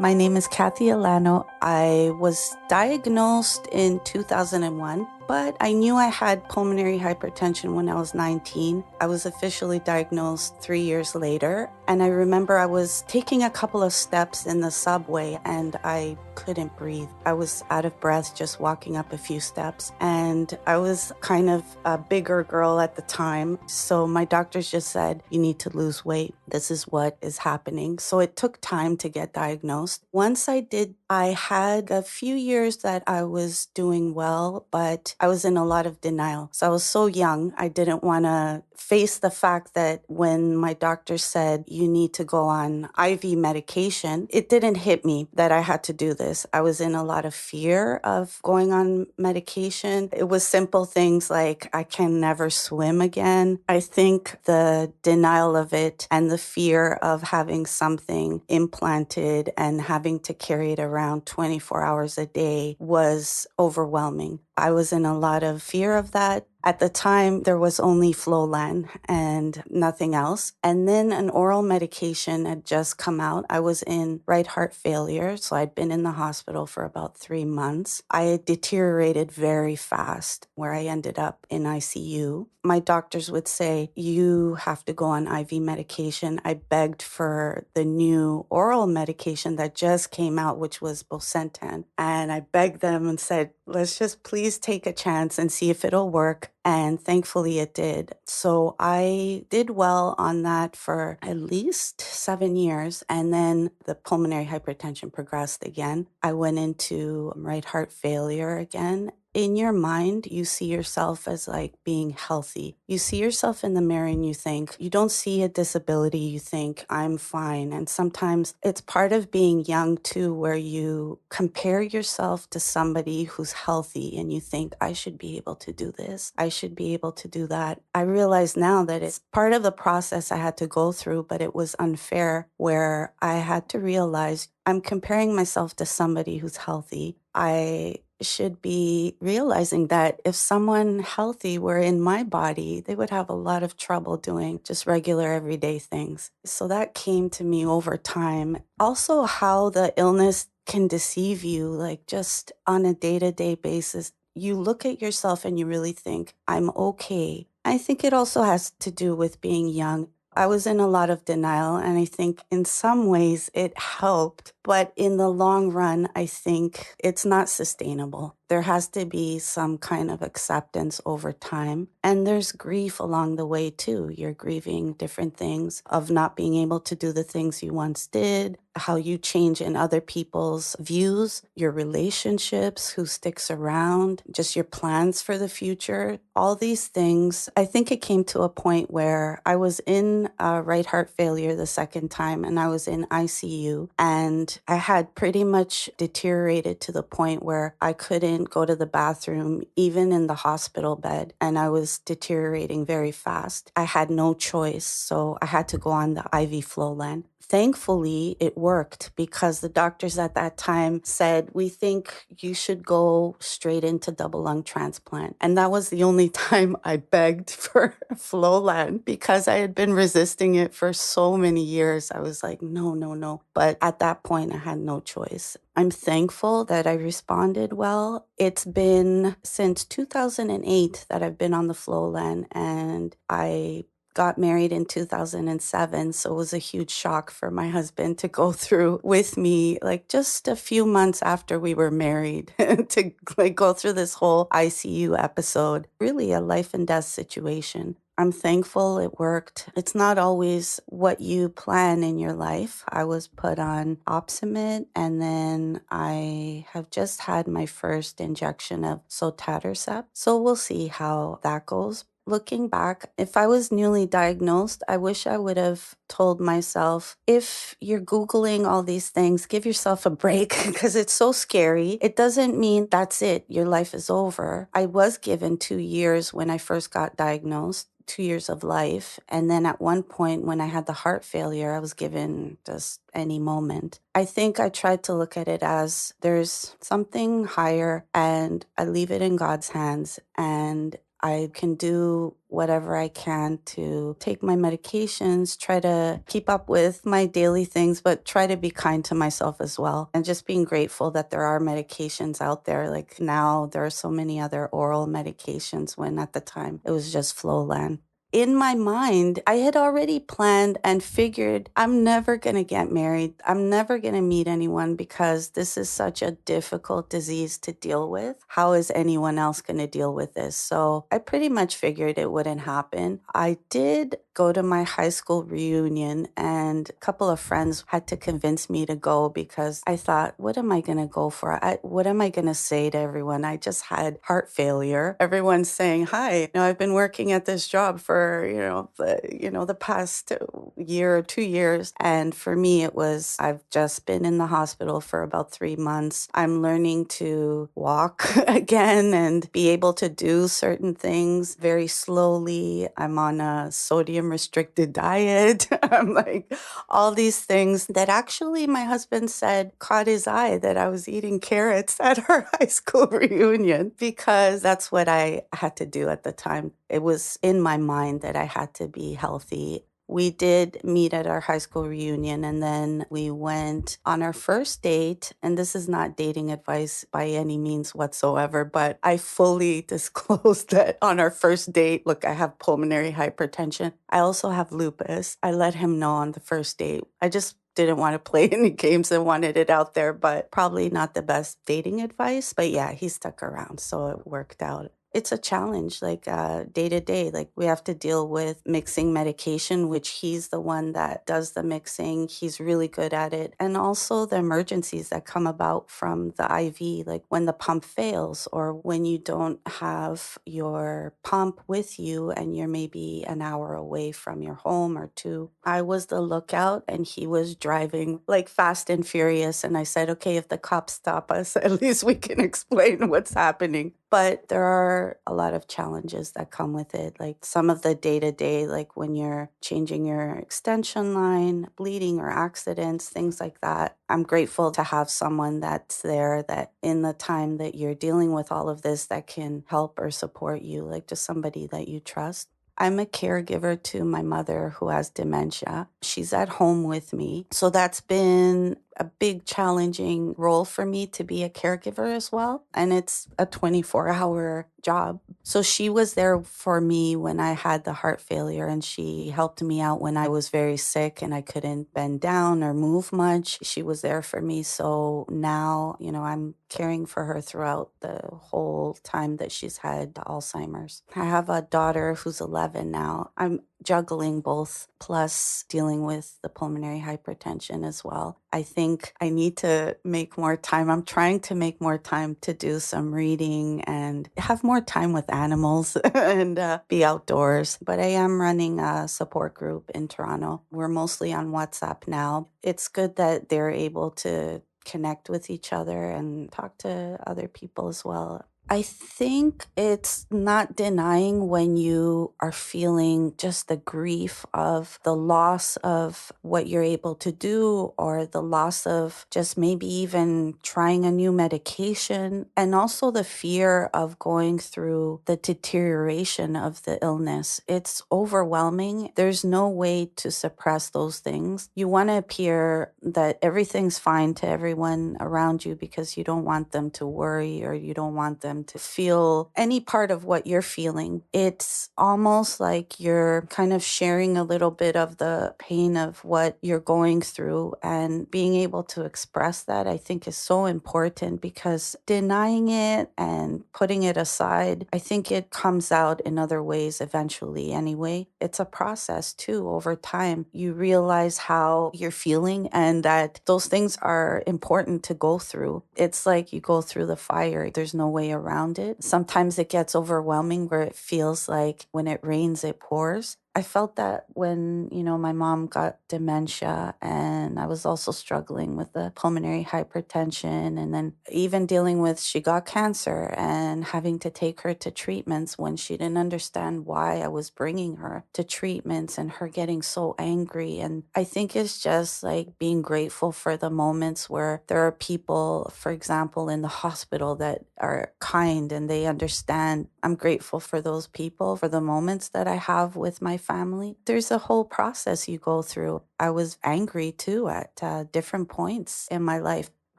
My name is Kathy Ilano. I was diagnosed in 2001, but I knew I had pulmonary hypertension when I was 19. I was officially diagnosed 3 years later, and I remember I was taking a couple of steps in the subway and I couldn't breathe. I was out of breath just walking up a few steps, and I was kind of a bigger girl at the time. So my doctors just said, "You need to lose weight. This is what is happening." So it took time to get diagnosed. Once I did, I had a few years that I was doing well, but I was in a lot of denial. So I was so young, I didn't want to face the fact that when my doctor said, "You need to go on IV medication," it didn't hit me that I had to do this. I was in a lot of fear of going on medication. It was simple things like I can never swim again. I think the denial of it and the fear of having something implanted and having to carry it around 24 hours a day was overwhelming. I was in a lot of fear of that. At the time, there was only Flolan and nothing else. And then an oral medication had just come out. I was in right heart failure, so I'd been in the hospital for about 3 months. I had deteriorated very fast, where I ended up in ICU. My doctors would say, "You have to go on IV medication." I begged for the new oral medication that just came out, which was Bosentan. And I begged them and said, "Let's just please take a chance and see if it'll work." And thankfully it did. So I did well on that for at least 7 years. And then the pulmonary hypertension progressed again. I went into right heart failure again. In your mind, you see yourself as like being healthy. You see yourself in the mirror and you think, you don't see a disability, you think, "I'm fine." And sometimes it's part of being young too, where you compare yourself to somebody who's healthy and you think, "I should be able to do this. I should be able to do that." I realize now that it's part of the process I had to go through, but it was unfair, where I had to realize I'm comparing myself to somebody who's healthy. I should be realizing that if someone healthy were in my body, they would have a lot of trouble doing just regular everyday things. So that came to me over time. Also, how the illness can deceive you, like just on a day-to-day basis. You look at yourself and you really think, "I'm okay." I think it also has to do with being young. I was in a lot of denial, and I think in some ways it helped. But in the long run, I think it's not sustainable. There has to be some kind of acceptance over time. And there's grief along the way too. You're grieving different things of not being able to do the things you once did, how you change in other people's views, your relationships, who sticks around, just your plans for the future. All these things. I think it came to a point where I was in right heart failure the second time, and I was in ICU, and I had pretty much deteriorated to the point where I couldn't go to the bathroom, even in the hospital bed, and I was deteriorating very fast. I had no choice, so I had to go on the IV Flolan. Thankfully, it worked because the doctors at that time said, "We think you should go straight into double lung transplant." And that was the only time I begged for Flolan because I had been resisting it for so many years. I was like, "No, no, no." But at that point, I had no choice. I'm thankful that I responded well. It's been since 2008 that I've been on the Flolan, and I got married in 2007, so it was a huge shock for my husband to go through with me, like just a few months after we were married, to like go through this whole ICU episode. Really a life and death situation. I'm thankful it worked. It's not always what you plan in your life. I was put on Opsumit, and then I have just had my first injection of sotatercept. So we'll see how that goes. Looking back, if I was newly diagnosed, I wish I would have told myself, if you're Googling all these things, give yourself a break because it's so scary. It doesn't mean that's it, your life is over. I was given 2 years when I first got diagnosed. 2 years of life. And then at one point when I had the heart failure, I was given just any moment. I think I tried to look at it as there's something higher and I leave it in God's hands, and I can do whatever I can to take my medications, try to keep up with my daily things, but try to be kind to myself as well. And just being grateful that there are medications out there. Like now, there are so many other oral medications when at the time it was just Flolan. In my mind, I had already planned and figured I'm never going to get married. I'm never going to meet anyone because this is such a difficult disease to deal with. How is anyone else going to deal with this? So I pretty much figured it wouldn't happen. I did go to my high school reunion, and a couple of friends had to convince me to go because I thought, what am I going to go for? What am I going to say to everyone? I just had heart failure. Everyone's saying, hi, I've been working at this job for, the past year or 2 years. And for me, it was, I've just been in the hospital for about 3 months. I'm learning to walk again and be able to do certain things very slowly. I'm on a sodium restricted diet. I'm like all these things that actually my husband said caught his eye that I was eating carrots at our high school reunion because that's what I had to do at the time. It was in my mind that I had to be healthy. We did meet at our high school reunion, and then we went on our first date. And this is not dating advice by any means whatsoever, but I fully disclosed that on our first date, look, I have pulmonary hypertension. I also have lupus. I let him know on the first date. I just didn't want to play any games and wanted it out there, but probably not the best dating advice. But yeah, he stuck around, so it worked out. It's a challenge, like day to day. Like we have to deal with mixing medication, which he's the one that does the mixing. He's really good at it. And also the emergencies that come about from the IV, like when the pump fails or when you don't have your pump with you and you're maybe an hour away from your home or two. I was the lookout and he was driving like fast and furious. And I said, okay, if the cops stop us, at least we can explain what's happening. But there are a lot of challenges that come with it, like some of the day-to-day, like when you're changing your extension line, bleeding or accidents, things like that. I'm grateful to have someone that's there that in the time that you're dealing with all of this that can help or support you, like just somebody that you trust. I'm a caregiver to my mother who has dementia. She's at home with me. So that's been a big challenging role for me to be a caregiver as well. And it's a 24-hour job. So she was there for me when I had the heart failure, and she helped me out when I was very sick and I couldn't bend down or move much. She was there for me. So now, I'm caring for her throughout the whole time that she's had Alzheimer's. I have a daughter who's 11 now. I'm juggling both, plus dealing with the pulmonary hypertension as well. I think I need to make more time. I'm trying to make more time to do some reading and have more time with animals and be outdoors. But I am running a support group in Toronto. We're mostly on WhatsApp now. It's good that they're able to connect with each other and talk to other people as well. I think it's not denying when you are feeling just the grief of the loss of what you're able to do, or the loss of just maybe even trying a new medication, and also the fear of going through the deterioration of the illness. It's overwhelming. There's no way to suppress those things. You want to appear that everything's fine to everyone around you because you don't want them to worry, or you don't want them to feel any part of what you're feeling. It's almost like you're kind of sharing a little bit of the pain of what you're going through, and being able to express that, I think, is so important, because denying it and putting it aside, I think it comes out in other ways eventually anyway. It's a process too. Over time, you realize how you're feeling and that those things are important to go through. It's like you go through the fire. There's no way around it. Sometimes it gets overwhelming where it feels like when it rains, it pours. I felt that when, my mom got dementia, and I was also struggling with the pulmonary hypertension, and then even dealing with, she got cancer and having to take her to treatments when she didn't understand why I was bringing her to treatments, and her getting so angry. And I think it's just like being grateful for the moments where there are people, for example, in the hospital that are kind and they understand. I'm grateful for those people, for the moments that I have with my family. There's a whole process you go through. I was angry too at different points in my life.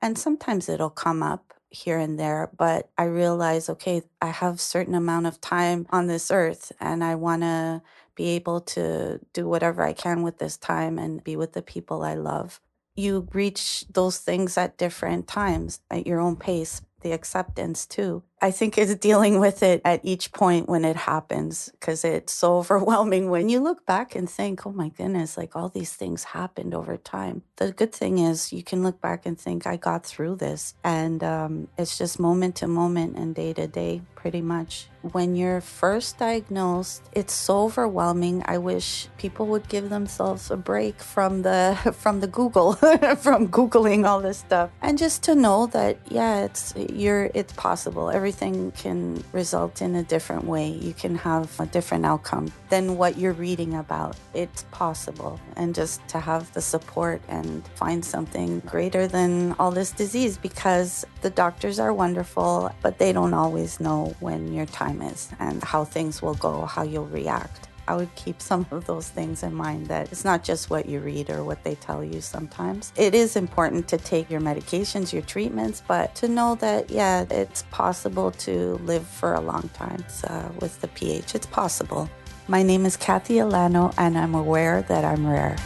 And sometimes it'll come up here and there, but I realize, okay, I have a certain amount of time on this earth, and I want to be able to do whatever I can with this time and be with the people I love. You reach those things at different times at your own pace. The acceptance too. I think it's dealing with it at each point when it happens, because it's so overwhelming when you look back and think, oh my goodness, like all these things happened over time. The good thing is you can look back and think, I got through this. And it's just moment to moment and day to day, pretty much. When you're first diagnosed, it's so overwhelming. I wish people would give themselves a break from the Google, from Googling all this stuff, and just to know that, yeah, it's possible. Everything can result in a different way. You can have a different outcome than what you're reading about. It's possible. And just to have the support and find something greater than all this disease, because the doctors are wonderful, but they don't always know when your time is and how things will go, how you'll react. I would keep some of those things in mind, that it's not just what you read or what they tell you sometimes. It is important to take your medications, your treatments, but to know that, yeah, it's possible to live for a long time with the PH. It's possible. My name is Kathy Ilano, and I'm aware that I'm rare.